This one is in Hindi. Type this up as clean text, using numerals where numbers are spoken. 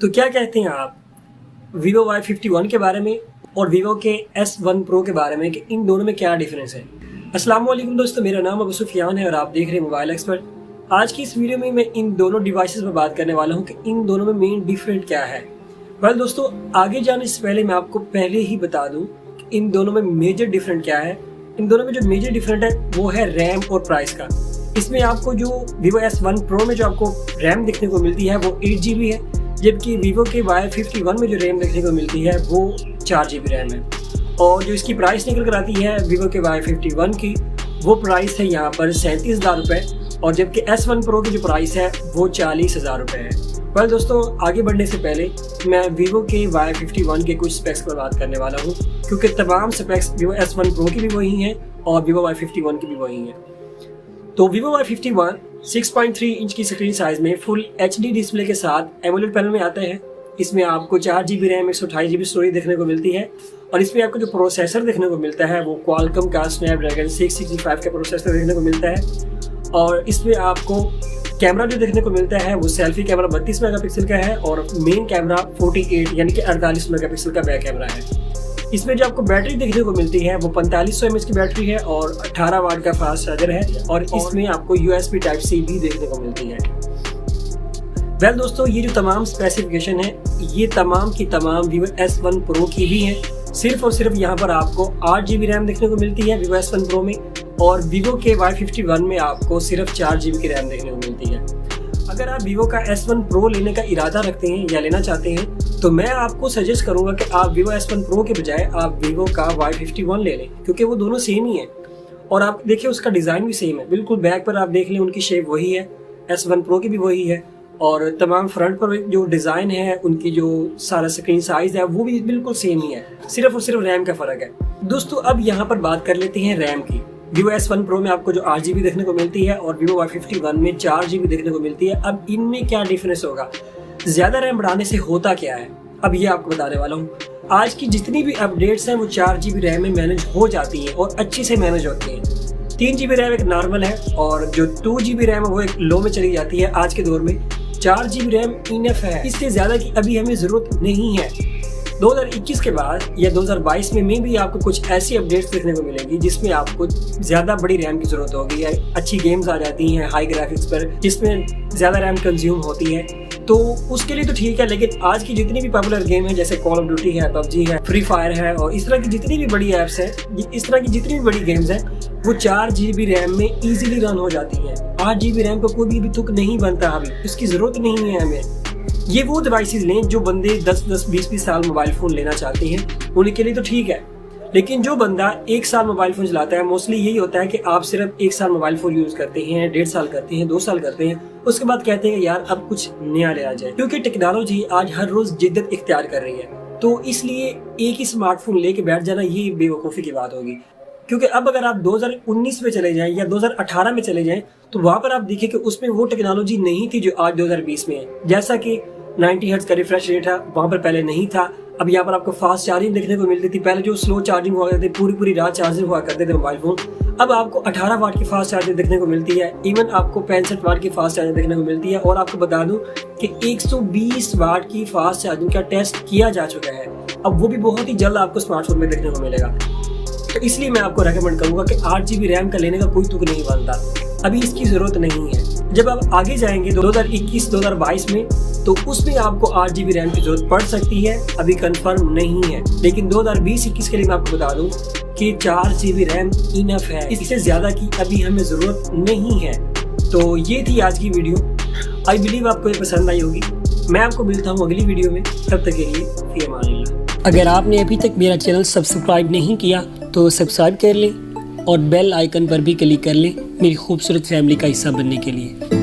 तो क्या कहते हैं आप Vivo Y51 के बारे में और Vivo के S1 Pro के बारे में कि इन दोनों में क्या डिफरेंस है। अस्सलाम वालेकुम दोस्तों, मेरा नाम अबू सुफियान है और आप देख रहे हैं मोबाइल एक्सपर्ट। आज की इस वीडियो में मैं इन दोनों डिवाइसेस पर बात करने वाला हूं कि इन दोनों में मेन डिफरेंट क्या है। दोस्तों, आगे जाने से पहले मैं आपको पहले ही बता दूं कि इन दोनों में मेजर डिफरेंट क्या है। इन दोनों में जो मेजर डिफरेंट है वो है रैम और प्राइस का। इसमें आपको जो Vivo S1 Pro में जो आपको रैम देखने को मिलती है वो 8 GB है, जबकि Vivo के Y51 में जो रैम देखने को मिलती है वो 4 GB रैम है। और जो इसकी प्राइस निकल कर आती है Vivo के Y51 की, वो प्राइस है यहाँ पर 37,000 रुपये, और जबकि S1 Pro की जो प्राइस है वो 40,000 रुपये है। दोस्तों, आगे बढ़ने से पहले मैं Vivo के Y51 के कुछ स्पेक्स पर बात करने वाला हूँ, क्योंकि तमाम स्पेक्स Vivo S1 Pro की भी वही हैं और Vivo Y51 की भी वही हैं। तो Vivo Y51 6.3 इंच की स्क्रीन साइज में फुल HD डिस्प्ले के साथ एमोलेड पैनल में आता है। इसमें आपको 4 GB रैम 128 GB स्टोरेज देखने को मिलती है, और इसमें आपको जो प्रोसेसर देखने को मिलता है वो Qualcomm का Snapdragon 665 का प्रोसेसर देखने को मिलता है। और इसमें आपको कैमरा जो देखने को मिलता है वो सेल्फी कैमरा 32 मेगापिक्सल का है, और मेन कैमरा 48 यानी कि 48 मेगापिक्सल का बैक कैमरा है। इसमें जो आपको बैटरी देखने को मिलती है वो 4500 mAh की बैटरी है और 18 वाट का फास्ट चार्जर है, और इसमें आपको USB Type-C भी देखने को मिलती है। दोस्तों, ये जो तमाम स्पेसिफिकेशन है ये तमाम की तमाम Vivo S1 Pro की भी है। सिर्फ और सिर्फ यहाँ पर आपको 8 GB रैम देखने को मिलती है Vivo S1 Pro में, और Vivo के Y51 में आपको सिर्फ 4 GB की रैम देखने को मिलती है। अगर आप Vivo का S1 Pro लेने का इरादा रखते हैं या लेना चाहते हैं तो मैं आपको सजेस्ट करूंगा कि आप Vivo S1 Pro के बजाय आप Vivo का Y51 ले लें, क्योंकि वो दोनों सेम ही है। और आप देखिए उसका डिज़ाइन भी सेम है, बिल्कुल बैक पर आप देख लें उनकी शेप वही है, S1 Pro की भी वही है, और तमाम फ्रंट पर जो डिज़ाइन है उनकी जो सारा स्क्रीन साइज है वो भी बिल्कुल सेम ही है, सिर्फ और सिर्फ रैम का फ़र्क है। दोस्तों, अब यहाँ पर बात कर लेते हैं रैम की। Vivo S1 Pro में आपको जो 8 GB देखने को मिलती है और Vivo Y51 में 4 GB देखने को मिलती है। अब इनमें क्या डिफरेंस होगा, ज़्यादा रैम बढ़ाने से होता क्या है, अब ये आपको बताने वाला हूँ। आज की जितनी भी अपडेट्स हैं वो 4 GB रैम में मैनेज हो जाती हैं और अच्छे से मैनेज होती हैं। 3 GB रैम एक नॉर्मल है, और जो 2 GB रैम है वो एक लो में चली जाती है। आज के दौर में 4 GB रैम इनफ है, इससे ज़्यादा की अभी हमें ज़रूरत नहीं है। 2021 के बाद या 2022 में भी आपको कुछ ऐसी अपडेट्स देखने को मिलेंगी जिसमें आपको ज़्यादा बड़ी रैम की ज़रूरत होगी, या अच्छी गेम्स आ जाती हैं हाई ग्राफिक्स पर जिसमें ज़्यादा रैम कंज्यूम होती है, तो उसके लिए तो ठीक है। लेकिन आज की जितनी भी पॉपुलर गेम है जैसे कॉल ऑफ ड्यूटी है, PUBG है, फ्री फायर है, और इस तरह की जितनी भी बड़ी ऐप्स हैं, इस तरह की जितनी भी बड़ी गेम्स हैं वो 4 GB रैम में ईजिली रन हो जाती हैं। 8 GB रैम का कोई भी तुक नहीं बनता, अभी इसकी ज़रूरत नहीं है हमें। ये वो डिवाइसेस लें जो बंदे 10-10, 20-20 साल मोबाइल फ़ोन लेना चाहते हैं, उनके लिए तो ठीक है। लेकिन जो बंदा 1 साल मोबाइल फ़ोन चलाता है, मोस्टली यही होता है कि आप सिर्फ 1 साल मोबाइल फ़ोन यूज़ करते हैं, 1.5 साल करते हैं, 2 साल करते हैं, उसके बाद कहते हैं यार अब कुछ नया ले आ जाए, क्योंकि टेक्नोलॉजी आज हर रोज़ जिद्दत इख्तियार कर रही है। तो इसलिए एक ही स्मार्टफोन लेके बैठ जाना ये बेवकूफ़ी की बात होगी। क्योंकि अब अगर आप 2019 में चले जाएं या 2018 में चले जाएं तो वहाँ पर आप देखिए कि उसमें वो टेक्नोलॉजी नहीं थी जो आज 2020 में है। जैसा कि 90 हर्ट्ज का रिफ्रेश रेट है, वहाँ पर पहले नहीं था। अब यहाँ पर आपको फास्ट चार्जिंग देखने को मिलती थी। पहले जो स्लो चार्जिंग हुआ करती थी, पूरी रात चार्जिंग हुआ करते थे मोबाइल फ़ोन, अब आपको 18 वाट की फास्ट चार्जिंग देखने को मिलती है। इवन आपको 65 वाट की फास्ट चार्जिंग देखने को मिलती है। और आपको बता दूं कि 120 वाट की फास्ट चार्जिंग का टेस्ट किया जा चुका है, अब वो भी बहुत ही जल्द आपको स्मार्टफोन में देखने को मिलेगा। तो इसलिए मैं आपको रेकमेंड करूँगा कि 8 GB रैम का लेने का कोई तुक नहीं बनता, अभी इसकी ज़रूरत नहीं है। जब आप आगे जाएंगे 2021-2022 में, तो उसमें आपको 8 GB रैम की जरूरत पड़ सकती है, अभी कंफर्म नहीं है। लेकिन 2020-21 के लिए मैं आपको बता दूं कि 4 GB रैम इनफ है, इससे ज़्यादा की अभी हमें ज़रूरत नहीं है। तो ये थी आज की वीडियो। आई बिलीव आपको ये पसंद आई होगी। मैं आपको मिलता हूँ अगली वीडियो में, तब तक के लिए फी अमानिल्लाह। अगर आपने अभी तक मेरा चैनल सब्सक्राइब नहीं किया तो सब्सक्राइब कर लें और बेल आइकन पर भी क्लिक कर लें मेरी खूबसूरत फैमिली का हिस्सा बनने के लिए।